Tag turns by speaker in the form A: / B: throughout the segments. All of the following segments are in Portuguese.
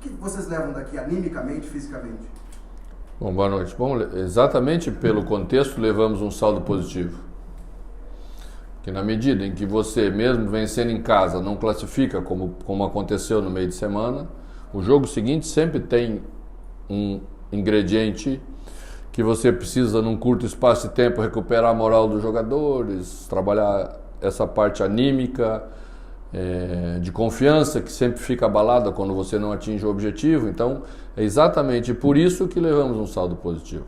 A: que vocês levam daqui animicamente, fisicamente?
B: Bom, boa noite. Bom, exatamente pelo contexto levamos um saldo positivo. Que na medida em que você, mesmo vencendo em casa, não classifica como aconteceu no meio de semana, o jogo seguinte sempre tem um ingrediente que você precisa, num curto espaço de tempo, recuperar a moral dos jogadores, trabalhar essa parte anímica, de confiança, que sempre fica abalada quando você não atinge o objetivo. Então, é exatamente por isso que levamos um saldo positivo.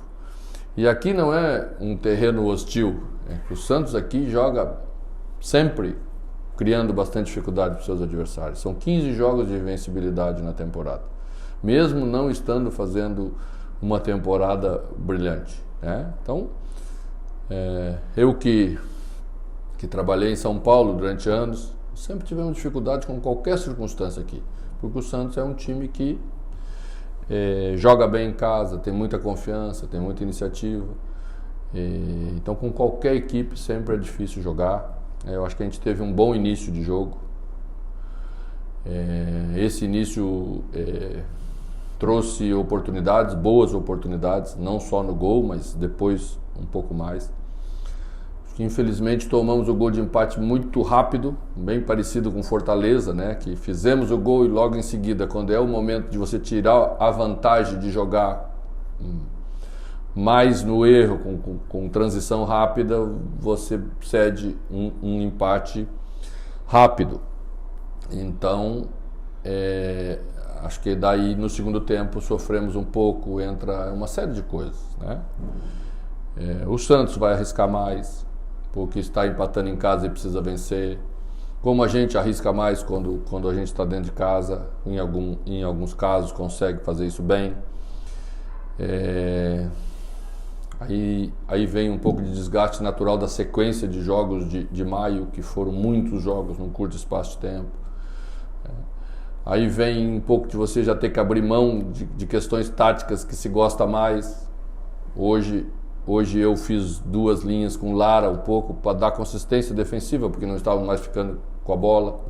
B: E aqui não é um terreno hostil. O Santos aqui joga sempre criando bastante dificuldade para os seus adversários. São 15 jogos de invencibilidade na temporada, mesmo não estando fazendo uma temporada brilhante, né? Então, eu que trabalhei em São Paulo durante anos, sempre tivemos dificuldade com qualquer circunstância aqui, porque o Santos é um time que joga bem em casa, tem muita confiança, tem muita iniciativa. Então, com qualquer equipe sempre é difícil jogar. Eu acho que a gente teve um bom início de jogo. Esse início trouxe oportunidades, boas oportunidades, não só no gol, mas depois um pouco mais. Infelizmente tomamos o gol de empate muito rápido, bem parecido com Fortaleza, né? Que fizemos o gol e logo em seguida, quando é o momento de você tirar a vantagem de jogar mais no erro, com transição rápida, você cede um empate rápido. Então, acho que daí no segundo tempo sofremos um pouco, entra uma série de coisas, né? O Santos vai arriscar mais, porque está empatando em casa e precisa vencer. Como a gente arrisca mais quando a gente está dentro de casa, em alguns casos consegue fazer isso bem. Aí vem um pouco de desgaste natural da sequência de jogos de maio, que foram muitos jogos num curto espaço de tempo. Aí vem um pouco de você já ter que abrir mão de questões táticas que se gosta mais. Hoje eu fiz 2 linhas com Lara um pouco para dar consistência defensiva, porque não estavam mais ficando com a bola.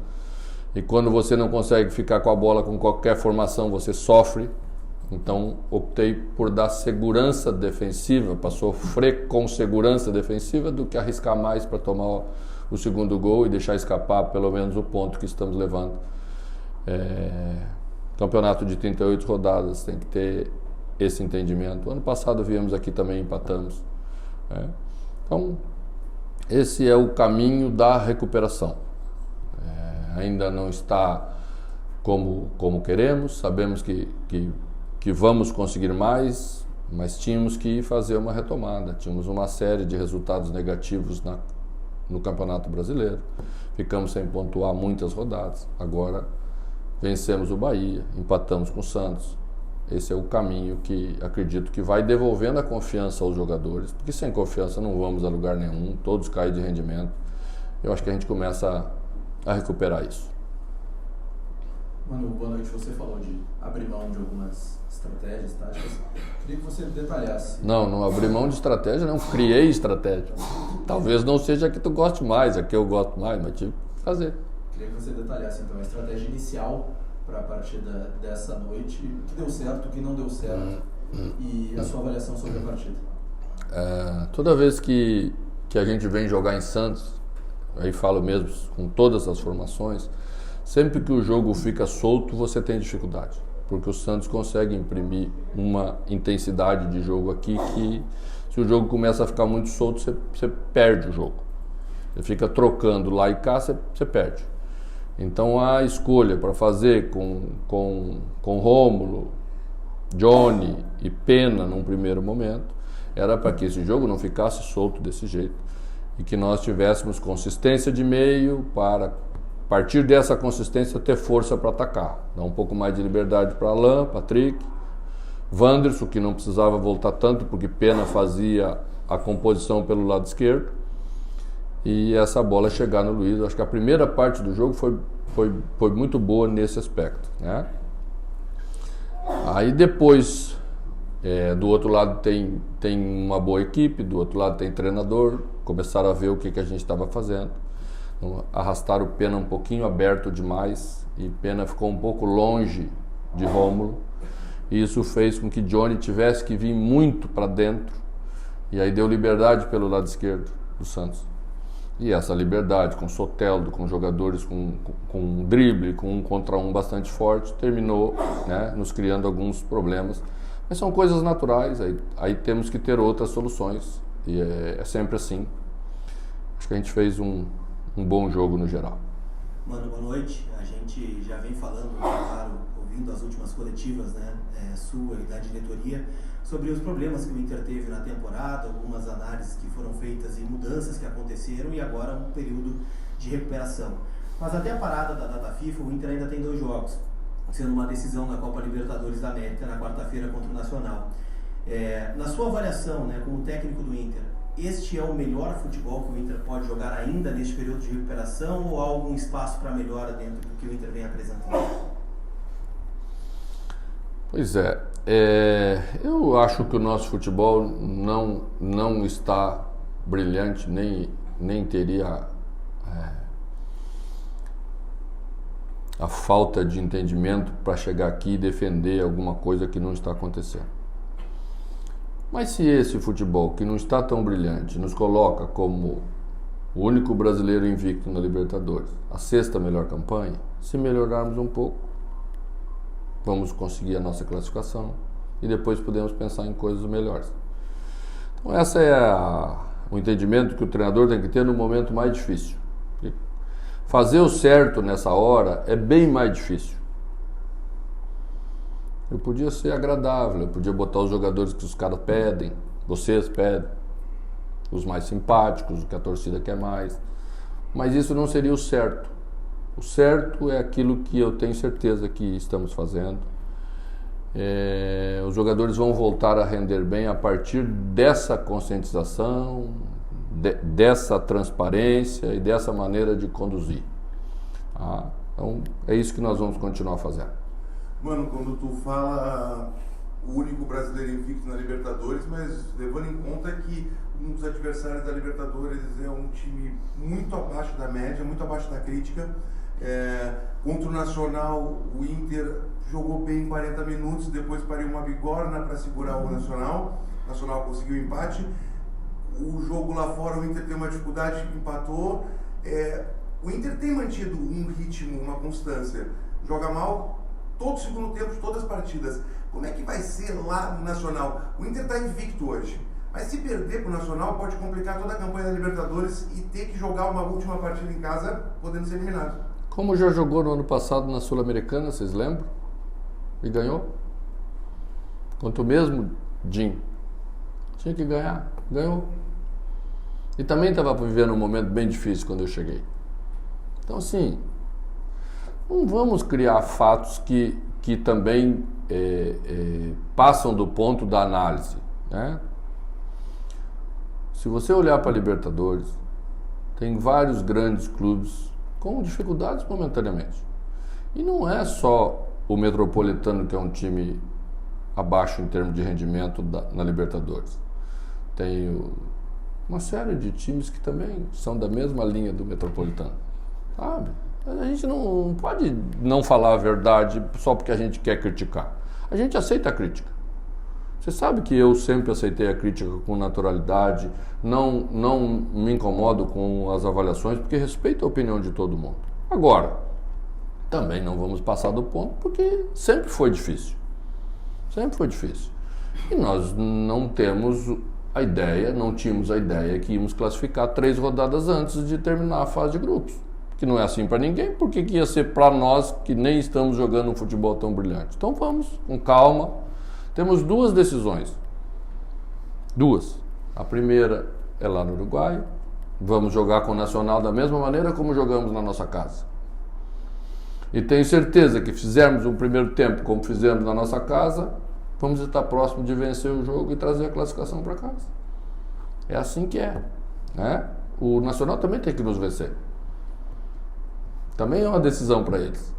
B: E quando você não consegue ficar com a bola com qualquer formação, você sofre. Então optei por dar segurança defensiva, para sofrer com segurança defensiva, do que arriscar mais para tomar o segundo gol e deixar escapar pelo menos o ponto que estamos levando. Campeonato de 38 rodadas, tem que ter esse entendimento. Ano passado viemos aqui também e empatamos. Então, esse é o caminho da recuperação. Ainda não está como queremos, sabemos que vamos conseguir mais, mas tínhamos que fazer uma retomada. Tínhamos uma série de resultados negativos no Campeonato Brasileiro. Ficamos sem pontuar muitas rodadas. Agora vencemos o Bahia, empatamos com o Santos. Esse é o caminho que acredito que vai devolvendo a confiança aos jogadores, porque sem confiança não vamos a lugar nenhum, todos caem de rendimento. Eu acho que a gente começa a recuperar isso.
C: Manu, boa noite. Você falou de abrir mão de algumas estratégias, táticas. Queria que você detalhasse.
B: Não abri mão de estratégia, não. Criei estratégia. Talvez não seja a que tu goste mais, a que eu gosto mais, mas tive que fazer.
C: Queria que você detalhasse, então, a estratégia inicial para a partida dessa noite, o que deu certo, o que não deu certo, e a sua avaliação sobre a partida.
B: Toda vez que a gente vem jogar em Santos, aí falo mesmo com todas as formações, sempre que o jogo fica solto, você tem dificuldade, porque o Santos consegue imprimir uma intensidade de jogo aqui que, se o jogo começa a ficar muito solto, você perde o jogo. Você fica trocando lá e cá, você perde. Então a escolha para fazer com Rômulo, Johnny e Pena num primeiro momento era para que esse jogo não ficasse solto desse jeito e que nós tivéssemos consistência de meio para, a partir dessa consistência, ter força para atacar. Dar um pouco mais de liberdade para Alain, Patrick, Wanderson, que não precisava voltar tanto porque Pena fazia a composição pelo lado esquerdo, e essa bola chegar no Luiz. Eu acho que a primeira parte do jogo foi muito boa nesse aspecto, né? Aí depois, do outro lado tem uma boa equipe, do outro lado tem treinador, começaram a ver o que a gente estava fazendo. Arrastaram o Pena um pouquinho aberto demais, e Pena ficou um pouco longe de Rômulo, e isso fez com que Johnny tivesse que vir muito para dentro, e aí deu liberdade pelo lado esquerdo do Santos. E essa liberdade com Soteldo, com jogadores com drible, com um contra um bastante forte, terminou, né, nos criando alguns problemas. Mas são coisas naturais, aí temos que ter outras soluções, e é sempre assim. Acho que a gente fez um bom jogo no geral.
D: Mano, boa noite. A gente já vem falando, claro, ouvindo as últimas coletivas, né, sua e da diretoria, sobre os problemas que o Inter teve na temporada, algumas análises que foram feitas e mudanças que aconteceram e agora um período de recuperação. Mas até a parada da data FIFA, o Inter ainda tem 2 jogos, sendo uma decisão da Copa Libertadores da América na quarta-feira contra o Nacional. Na sua avaliação, né, como técnico do Inter, este é o melhor futebol que o Inter pode jogar ainda neste período de recuperação ou há algum espaço para melhora dentro do que o Inter vem apresentando?
B: Pois é, eu acho que o nosso futebol não está brilhante, nem teria a falta de entendimento para chegar aqui e defender alguma coisa que não está acontecendo. Mas se esse futebol, que não está tão brilhante, nos coloca como o único brasileiro invicto na Libertadores, a 6ª melhor campanha, se melhorarmos um pouco, vamos conseguir a nossa classificação e depois podemos pensar em coisas melhores. Então esse é o entendimento que o treinador tem que ter no momento mais difícil. Fazer o certo nessa hora é bem mais difícil. Eu podia ser agradável, eu podia botar os jogadores que os caras pedem, vocês pedem, os mais simpáticos, o que a torcida quer mais, mas isso não seria o certo. O certo é aquilo que eu tenho certeza que estamos fazendo. Os jogadores vão voltar a render bem a partir dessa conscientização, dessa transparência e dessa maneira de conduzir. Então é isso que nós vamos continuar fazendo.
E: Mano, quando tu fala o único brasileiro invicto na Libertadores, mas levando em conta que um dos adversários da Libertadores é um time muito abaixo da média, muito abaixo da crítica. Contra o Nacional, o Inter jogou bem 40 minutos, depois pariu uma bigorna para segurar o Nacional. O Nacional conseguiu o empate. O jogo lá fora, o Inter tem uma dificuldade, empatou. O Inter tem mantido um ritmo, uma constância. Joga mal todo segundo tempo, todas as partidas. Como é que vai ser lá no Nacional? O Inter está invicto hoje, mas se perder para o Nacional pode complicar toda a campanha da Libertadores e ter que jogar uma última partida em casa, podendo ser eliminado.
B: Como já jogou no ano passado na Sul-Americana, vocês lembram? E ganhou. Quanto mesmo, Jim. Tinha que ganhar. Ganhou. E também estava vivendo um momento bem difícil quando eu cheguei. Então, assim, não vamos criar fatos que também passam do ponto da análise, né? Se você olhar para a Libertadores, tem vários grandes clubes com dificuldades momentaneamente. E não é só o Metropolitano, que é um time abaixo em termos de rendimento na Libertadores. Tem uma série de times que também são da mesma linha do Metropolitano, sabe? A gente não pode não falar a verdade só porque a gente quer criticar. A gente aceita a crítica. Você sabe que eu sempre aceitei a crítica com naturalidade, não me incomodo com as avaliações, porque respeito a opinião de todo mundo. Agora, também não vamos passar do ponto, porque sempre foi difícil. Sempre foi difícil. E nós não tínhamos a ideia que íamos classificar 3 rodadas antes de terminar a fase de grupos. Que não é assim para ninguém, porque que ia ser para nós que nem estamos jogando um futebol tão brilhante. Então vamos, com calma. Temos 2 decisões. 2. A primeira é lá no Uruguai. Vamos jogar com o Nacional da mesma maneira como jogamos na nossa casa. E tenho certeza que fizermos um primeiro tempo como fizemos na nossa casa, vamos estar próximo de vencer o jogo e trazer a classificação para casa. É assim que é, né? O Nacional também tem que nos vencer. Também é uma decisão para eles.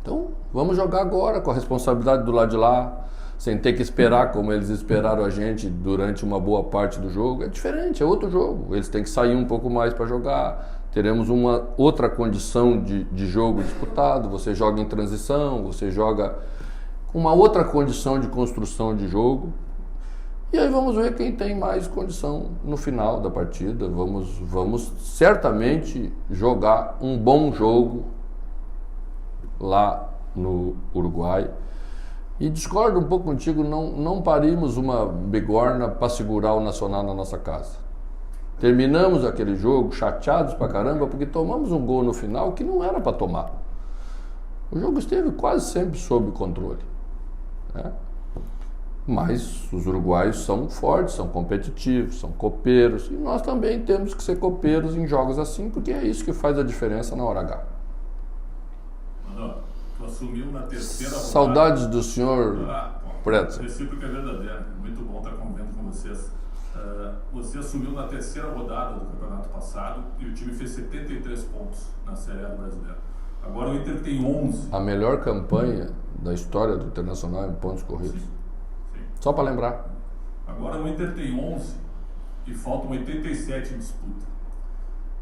B: Então, vamos jogar agora com a responsabilidade do lado de lá, sem ter que esperar como eles esperaram a gente durante uma boa parte do jogo. É diferente, é outro jogo. Eles têm que sair um pouco mais para jogar, teremos uma outra condição de jogo disputado, você joga em transição, você joga com uma outra condição de construção de jogo, e aí vamos ver quem tem mais condição no final da partida. Vamos certamente jogar um bom jogo lá no Uruguai. E discordo um pouco contigo, não parimos uma bigorna para segurar o Nacional na nossa casa. Terminamos aquele jogo chateados pra caramba porque tomamos um gol no final que não era para tomar. O jogo esteve quase sempre sob controle, né? Mas os uruguaios são fortes, são competitivos, são copeiros, e nós também temos que ser copeiros em jogos assim, porque é isso que faz a diferença na hora H.
F: Mano, tu assumiu na terceira rodada.
B: Saudades do senhor Pretzel.
F: Recíproca é verdadeira, muito bom estar convivendo com vocês. Você assumiu na terceira rodada do campeonato passado e o time fez 73 pontos na Série A do Brasileiro. Agora o Inter tem 11.
B: A melhor campanha da história do Internacional em pontos corridos.
F: Sim.
B: Só para lembrar.
F: Agora o Inter tem 11 e faltam 87 em disputa.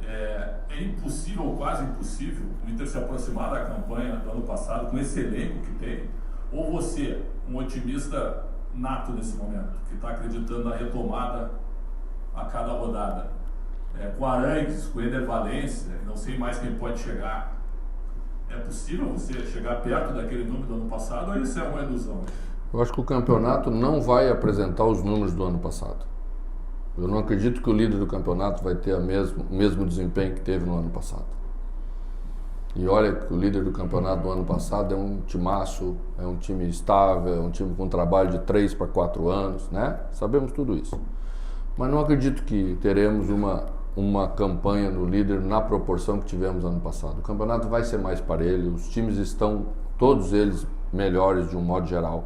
F: É impossível, ou quase impossível, o Inter se aproximar da campanha do ano passado com esse elenco que tem. Ou você, um otimista nato nesse momento, que está acreditando na retomada a cada rodada, com Arangues, com Eder Valencia, não sei mais quem pode chegar. É possível você chegar perto daquele número do ano passado, ou isso é uma ilusão?
B: Eu acho que o campeonato não vai apresentar os números do ano passado. Eu não acredito que o líder do campeonato vai ter o mesmo desempenho que teve no ano passado. E olha que o líder do campeonato do ano passado é um timaço, é um time estável, é um time com trabalho de 3 para 4 anos, né? Sabemos tudo isso. Mas não acredito que teremos uma campanha no líder na proporção que tivemos ano passado. O campeonato vai ser mais parelho, os times estão, todos eles, melhores de um modo geral.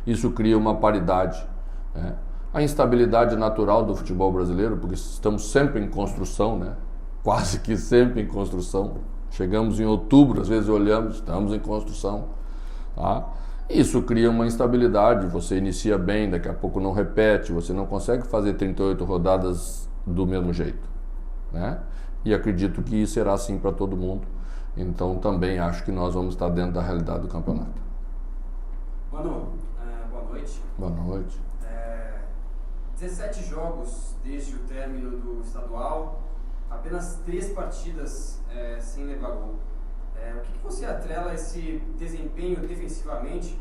B: Isso cria uma paridade, né? A instabilidade natural do futebol brasileiro, porque estamos sempre em construção, né? Quase que sempre em construção. Chegamos em outubro, às vezes olhamos, estamos em construção, tá? Isso cria uma instabilidade, você inicia bem, daqui a pouco não repete, você não consegue fazer 38 rodadas do mesmo jeito, né? E acredito que será assim para todo mundo. Então também acho que nós vamos estar dentro da realidade do campeonato.
G: Manu, boa noite.
B: Boa noite.
G: 17 jogos desde o término do estadual, apenas 3 partidas sem levar gol. O que você atrela a esse desempenho defensivamente?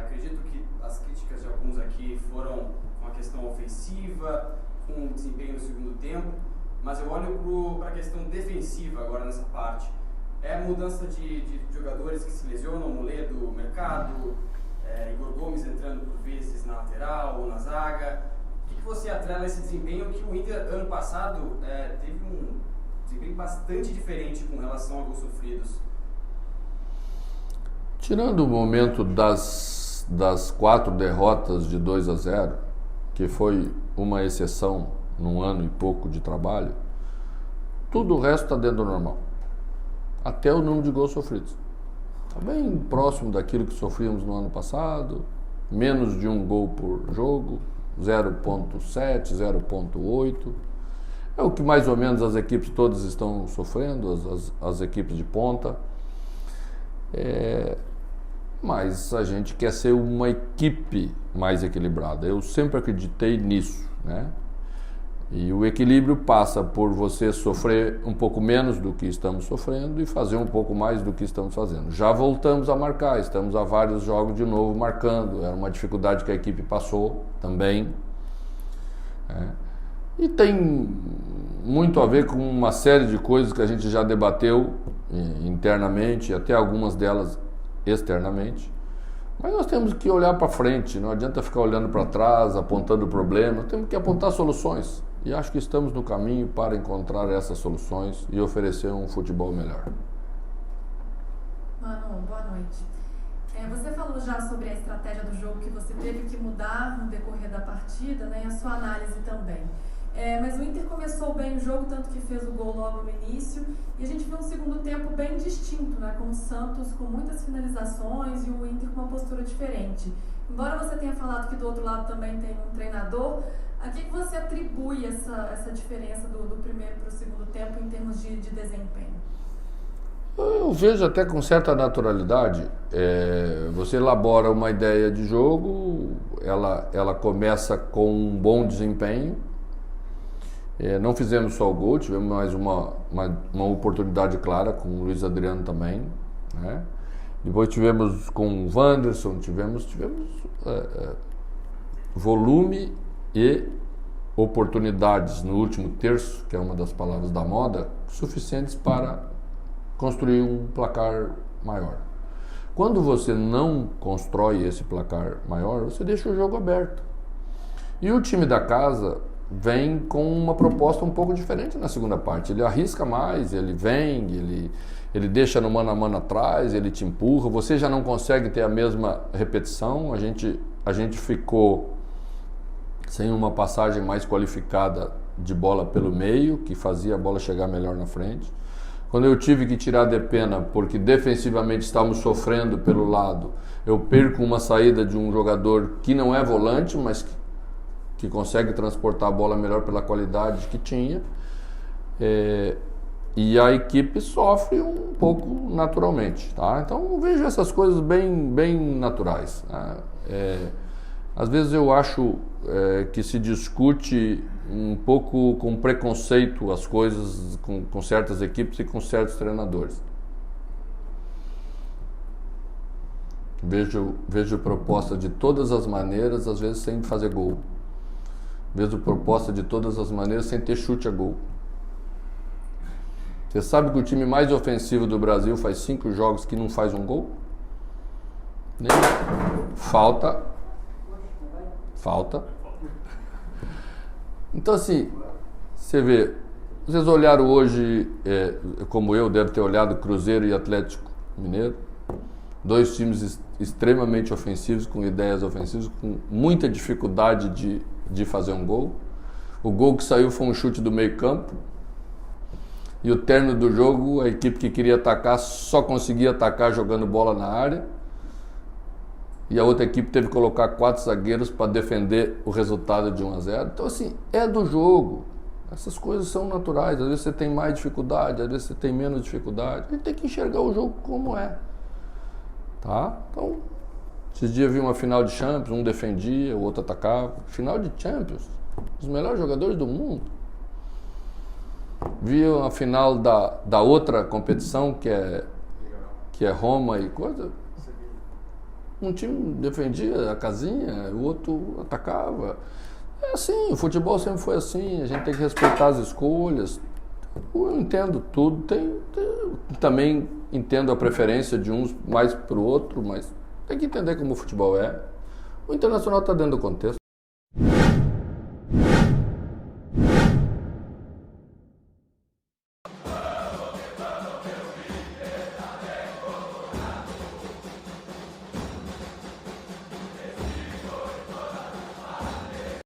G: Acredito que as críticas de alguns aqui foram com a questão ofensiva, com o desempenho no segundo tempo, mas eu olho para a questão defensiva agora nessa parte. É a mudança de jogadores que se lesionam, Moledo, Mercado, Igor Gomes entrando por vezes na lateral ou na zaga. O que você atrela a esse desempenho que o Inter, ano passado, teve um desempenho bastante diferente com relação a gols sofridos?
B: Tirando o momento das 4 derrotas de 2-0, que foi uma exceção num ano e pouco de trabalho, tudo o resto está dentro do normal. Até o número de gols sofridos. Está bem próximo daquilo que sofríamos no ano passado, menos de 1 gol por jogo, 0,7, 0,8. É o que mais ou menos as equipes todas estão sofrendo, as equipes de ponta. Mas a gente quer ser uma equipe mais equilibrada. Eu sempre acreditei nisso, né? E o equilíbrio passa por você sofrer um pouco menos do que estamos sofrendo e fazer um pouco mais do que estamos fazendo. Já voltamos a marcar, estamos há vários jogos de novo marcando. Era uma dificuldade que a equipe passou também. E tem muito a ver com uma série de coisas que a gente já debateu internamente, até algumas delas externamente. Mas nós temos que olhar para frente, não adianta ficar olhando para trás, apontando problemas, temos que apontar soluções. E acho que estamos no caminho para encontrar essas soluções e oferecer um futebol melhor.
H: Manu, boa noite. Você falou já sobre a estratégia do jogo que você teve que mudar no decorrer da partida, né, e a sua análise também. Mas o Inter começou bem o jogo, tanto que fez o gol logo no início, e a gente viu um segundo tempo bem distinto, né, com o Santos com muitas finalizações e o Inter com uma postura diferente. Embora você tenha falado que do outro lado também tem um treinador, A que você atribui essa diferença do primeiro para o segundo tempo em termos de desempenho?
B: Eu vejo até com certa naturalidade. Você elabora uma ideia de jogo, ela começa com um bom desempenho. Não fizemos só o gol, tivemos mais uma oportunidade clara com o Luiz Adriano também, né? Depois tivemos com o Wanderson, tivemos volume e oportunidades no último terço, que é uma das palavras da moda, suficientes para construir um placar maior. Quando você não constrói esse placar maior, você deixa o jogo aberto. E o time da casa vem com uma proposta um pouco diferente na segunda parte. Ele arrisca mais, ele vem, ele deixa no mano a mano atrás, ele te empurra, você já não consegue ter a mesma repetição. A gente ficou sem uma passagem mais qualificada de bola pelo meio, que fazia a bola chegar melhor na frente. Quando eu tive que tirar de pena, porque defensivamente estávamos sofrendo pelo lado, eu perco uma saída de um jogador que não é volante, mas que consegue transportar a bola melhor pela qualidade que tinha. E a equipe sofre um pouco naturalmente, tá? Então eu vejo essas coisas bem naturais, né? Às vezes eu acho que se discute um pouco com preconceito as coisas com certas equipes e com certos treinadores. Vejo proposta de todas as maneiras, às vezes sem fazer gol. Vejo proposta de todas as maneiras sem ter chute a gol. Você sabe que o time mais ofensivo do Brasil faz 5 jogos que não faz um gol? Nem falta. Então assim, você vê, vocês olharam hoje, como eu deve ter olhado, Cruzeiro e Atlético Mineiro, 2 times extremamente ofensivos, com ideias ofensivas, com muita dificuldade de fazer um gol. O gol que saiu foi um chute do meio campo, e o término do jogo, a equipe que queria atacar só conseguia atacar jogando bola na área, e a outra equipe teve que colocar 4 zagueiros para defender o resultado de 1-0. Então assim, é do jogo. Essas coisas são naturais. Às vezes você tem mais dificuldade, às vezes você tem menos dificuldade. A gente tem que enxergar o jogo como é. Tá? Então, esses dias eu vi uma final de Champions, um defendia, o outro atacava. Final de Champions, os melhores jogadores do mundo. Vi uma final da outra competição, que é Roma e coisa. Um time defendia a casinha, o outro atacava. É assim, o futebol sempre foi assim, a gente tem que respeitar as escolhas. Eu entendo tudo, também entendo a preferência de uns mais para o outro, mas tem que entender como o futebol é. O Internacional está dentro do contexto.